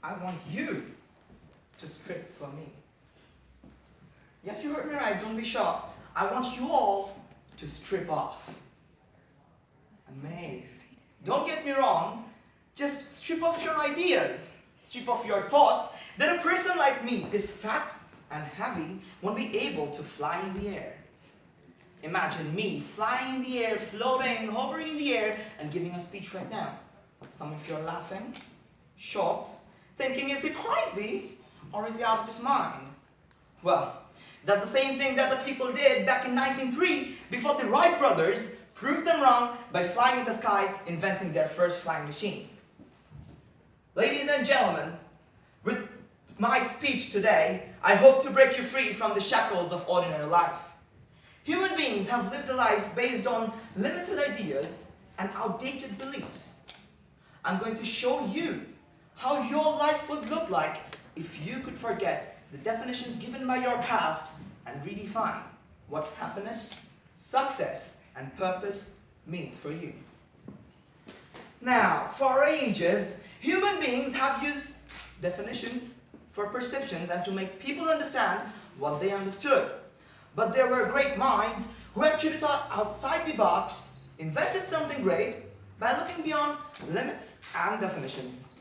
I want you to strip for me. Yes, you heard me right, don't be shocked. I want you all to strip off. Amazed. Don't get me wrong, just strip off your ideas, strip off your thoughts, that a person like me, this fat and heavy, won't be able to fly in the air. Imagine me flying in the air, floating, hovering in the air, and giving a speech right now. Some of you are laughing, shocked, thinking, is he crazy or is he out of his mind? Well, that's the same thing that the people did back in 1903 before the Wright brothers proved them wrong by flying in the sky, inventing their first flying machine. Ladies and gentlemen, with my speech today, I hope to break you free from the shackles of ordinary life. Human beings have lived a life based on limited ideas and outdated beliefs. I'm going to show you how your life would look like if you could forget the definitions given by your past and redefine what happiness, success, and purpose means for you. Now, for ages, human beings have used definitions for perceptions and to make people understand what they understood. But there were great minds who actually thought outside the box, invented something great by looking beyond limits and definitions.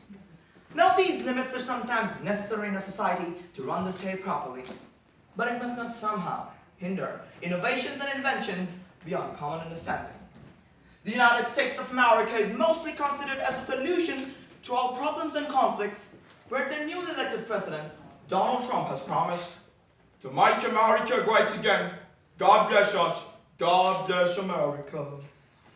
Now these limits are sometimes necessary in a society to run the state properly, but it must not somehow hinder innovations and inventions beyond common understanding. The United States of America is mostly considered as a solution to all problems and conflicts, where their newly elected president, Donald Trump, has promised to make America great again. God bless us. God bless America.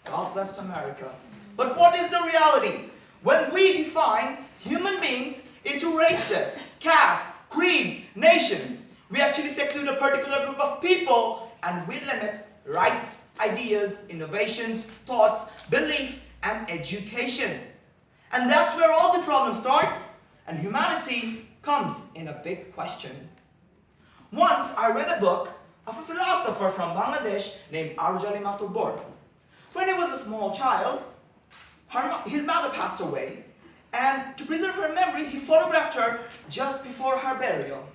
God bless America. But what is the reality? When we define human beings into races, castes, creeds, nations, we actually seclude a particular group of people and we limit rights, ideas, innovations, thoughts, belief, and education. And that's where all the problem starts, and humanity comes in a big question. Once I read a book of a philosopher from Bangladesh named Arjali Matubor. When he was a small child, his mother passed away, and to preserve her memory, he photographed her just before her burial.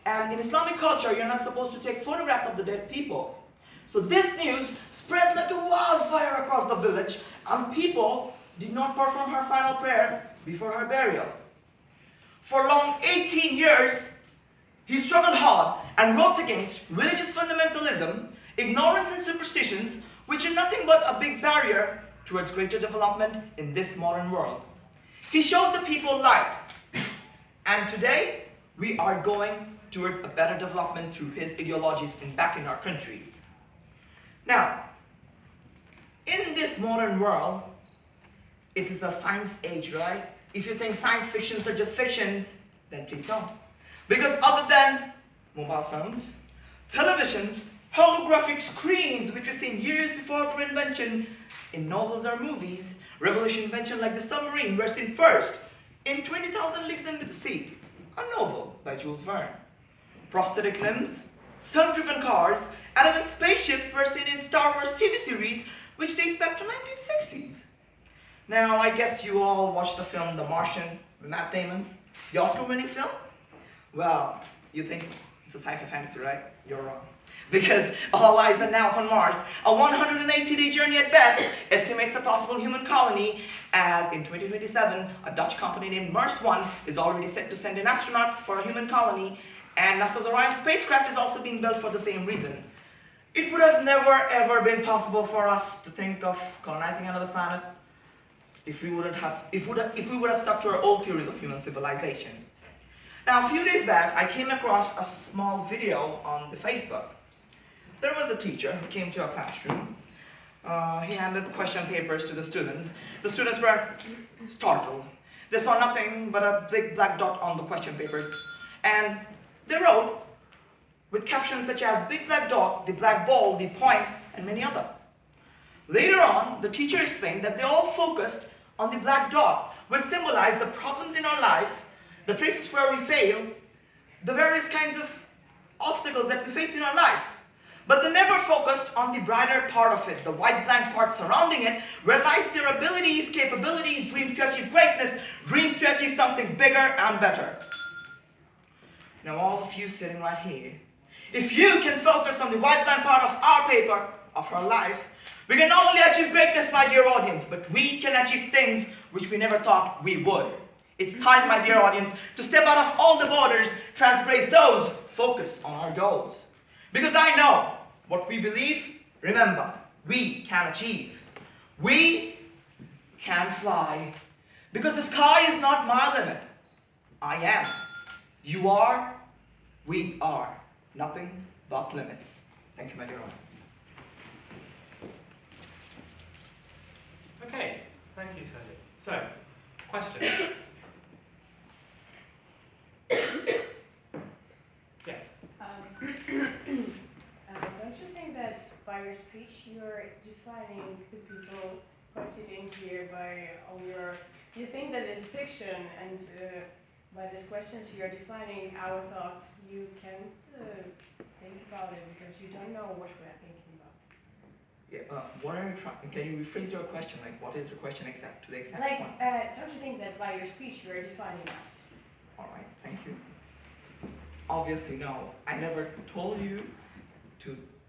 And in Islamic culture, you're not supposed to take photographs of the dead people. So this news spread like a wildfire across the village, and people did not perform her final prayer before her burial. For long 18 years, he struggled hard and wrote against religious fundamentalism, ignorance and superstitions, which are nothing but a big barrier towards greater development in this modern world. He showed the people light, and today we are going towards a better development through his ideologies back in our country. Now, in this modern world, it is a science age, right? If you think science fictions are just fictions, then please don't. Because other than mobile phones, televisions, holographic screens, which were seen years before their invention, in novels or movies, revolution inventions like the submarine were seen first in 20,000 Leagues Under the Sea, a novel by Jules Verne. Prosthetic limbs, self-driven cars, and even spaceships were seen in Star Wars TV series, which dates back to 1960s. Now, I guess you all watched the film The Martian with Matt Damon's, the Oscar-winning film? Well, you think it's a sci-fi fantasy, right? You're wrong. Because all eyes are now on Mars. A 180-day journey at best estimates a possible human colony, as in 2027, a Dutch company named Mars One is already set to send in astronauts for a human colony, and NASA's Orion spacecraft is also being built for the same reason. It would have never ever been possible for us to think of colonizing another planet if we would have stuck to our old theories of human civilization. Now, a few days back, I came across a small video on the Facebook. There was a teacher who came to a classroom. He handed question papers to the students. The students were startled. They saw nothing but a big black dot on the question papers. And they wrote with captions such as big black dot, the black ball, the point, and many other. Later on, the teacher explained that they all focused on the black dot, which symbolized the problems in our life, the places where we fail, the various kinds of obstacles that we face in our life. But they never focused on the brighter part of it, the white blank part surrounding it, where lies their abilities, capabilities, dreams to achieve greatness, dreams to achieve something bigger and better. Now all of you sitting right here, if you can focus on the white blank part of our paper, of our life, we can not only achieve greatness, my dear audience, but we can achieve things which we never thought we would. It's time, my dear audience, to step out of all the borders, transgress those, focus on our goals. Because I know what we believe, remember, we can achieve. We can fly. Because the sky is not my limit. I am. You are. We are. Nothing but limits. Thank you, my dear audience. Okay, thank you, Sajid. So, question. Yes. Don't you think that by your speech you're defining the people who are sitting here by all your... You think that it's fiction, and by these questions you're defining our thoughts. You can't think about it because you don't know what we're thinking about. Yeah, what are you trying? Can you rephrase your question? Like, what is your question exact to the exact Like, point? don't you think that by your speech you're defining us? All right, thank you. Obviously, no. I never told you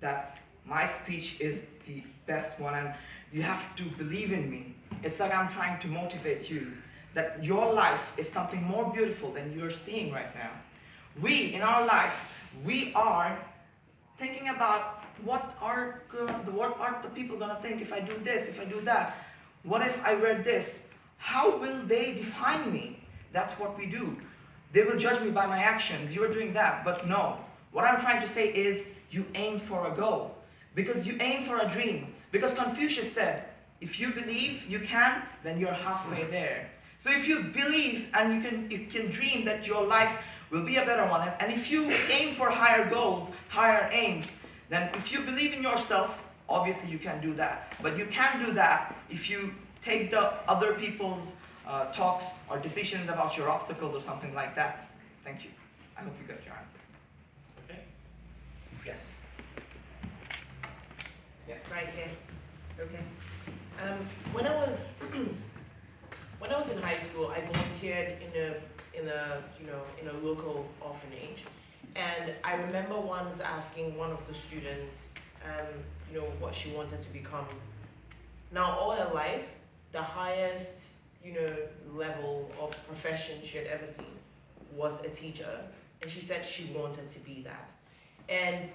that my speech is the best one, and you have to believe in me. It's like I'm trying to motivate you that your life is something more beautiful than you're seeing right now. We, in our life, we are thinking about what are the people gonna think if I do this, if I do that? What if I wear this? How will they define me? That's what we do. They will judge me by my actions. You are doing that, but no. What I'm trying to say is you aim for a goal. Because you aim for a dream. Because Confucius said, if you believe you can, then you're halfway there. So if you believe and you can dream that your life will be a better one, and if you aim for higher goals, higher aims, then if you believe in yourself, obviously you can do that. But you can't do that if you take the other people's talks or decisions about your obstacles or something like that. Thank you. I hope you got your answer. Okay. Yes. Yeah, right here. Okay. When I was in high school, I volunteered in a local orphanage, and I remember once asking one of the students, what she wanted to become. Now, all her life, the highest, level of profession she had ever seen was a teacher, and she said she wanted to be that. And,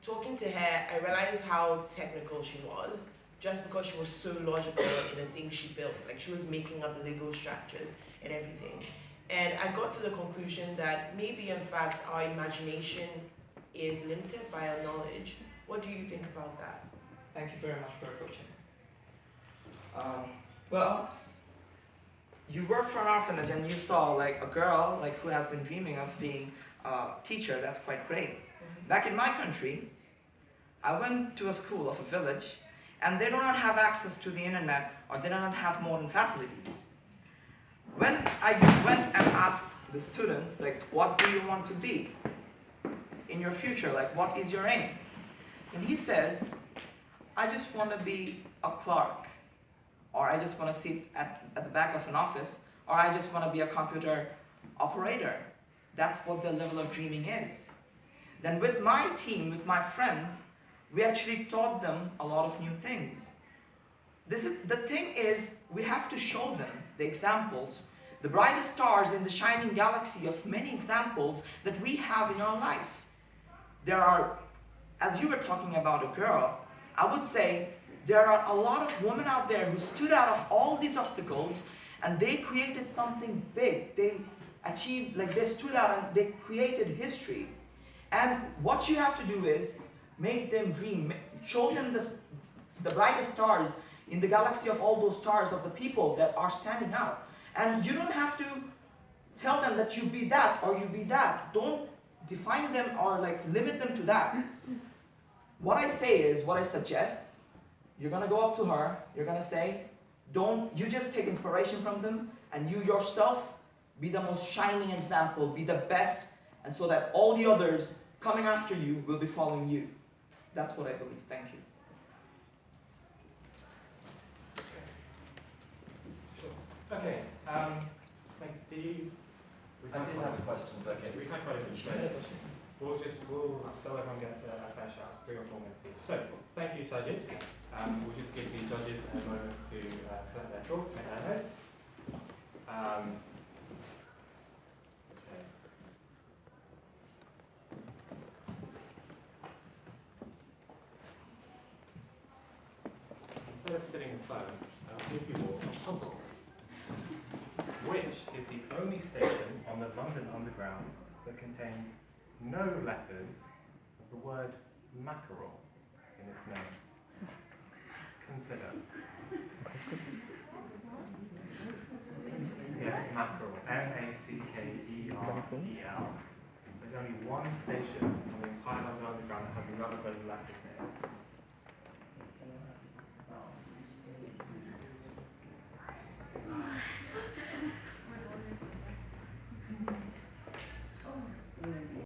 talking to her, I realized how technical she was, just because she was so logical in the things she built. Like, she was making up Lego structures and everything. And I got to the conclusion that maybe, in fact, our imagination is limited by our knowledge. What do you think about that? Thank you very much for your question. Well, you work for an orphanage and you saw like a girl who has been dreaming of being a teacher. That's quite great. Mm-hmm. Back in my country, I went to a school of a village, and they do not have access to the internet, or they do not have modern facilities. When I went and asked the students, like, what do you want to be in your future? Like, what is your aim? And he says, I just want to be a clerk, or I just want to sit at the back of an office, or I just want to be a computer operator. That's what the level of dreaming is. Then with my team, with my friends, we actually taught them a lot of new things. The thing is, we have to show them the examples, the brightest stars in the shining galaxy of many examples that we have in our life. There are, as you were talking about a girl, I would say there are a lot of women out there who stood out of all these obstacles, and they created something big. They achieved, they stood out and they created history. And what you have to do is make them dream, show them the brightest stars in the galaxy of all those stars of the people that are standing out. And you don't have to tell them that you be that or you be that. Don't define them or limit them to that. What I say is, what I suggest, you're gonna go up to her, you're gonna say, you just take inspiration from them, and you yourself be the most shining example, be the best, and so that all the others coming after you will be following you. That's what I believe. Thank you. Okay. Do you? I did have a question, but Okay, we've had quite a few. We'll so everyone gets a fair shot, 3 or 4 minutes each. So, thank you, Sajid. We'll just give the judges a moment to collect their thoughts, make their notes. Okay. Instead of sitting in silence, I'll give you all a puzzle. Which is the only station on the London Underground that contains no letters of the word mackerel in its name? Consider. Yeah, mackerel. M-A-C-K-E-R-E-L. There's only one station on the entire London Underground that has none of those letters in it.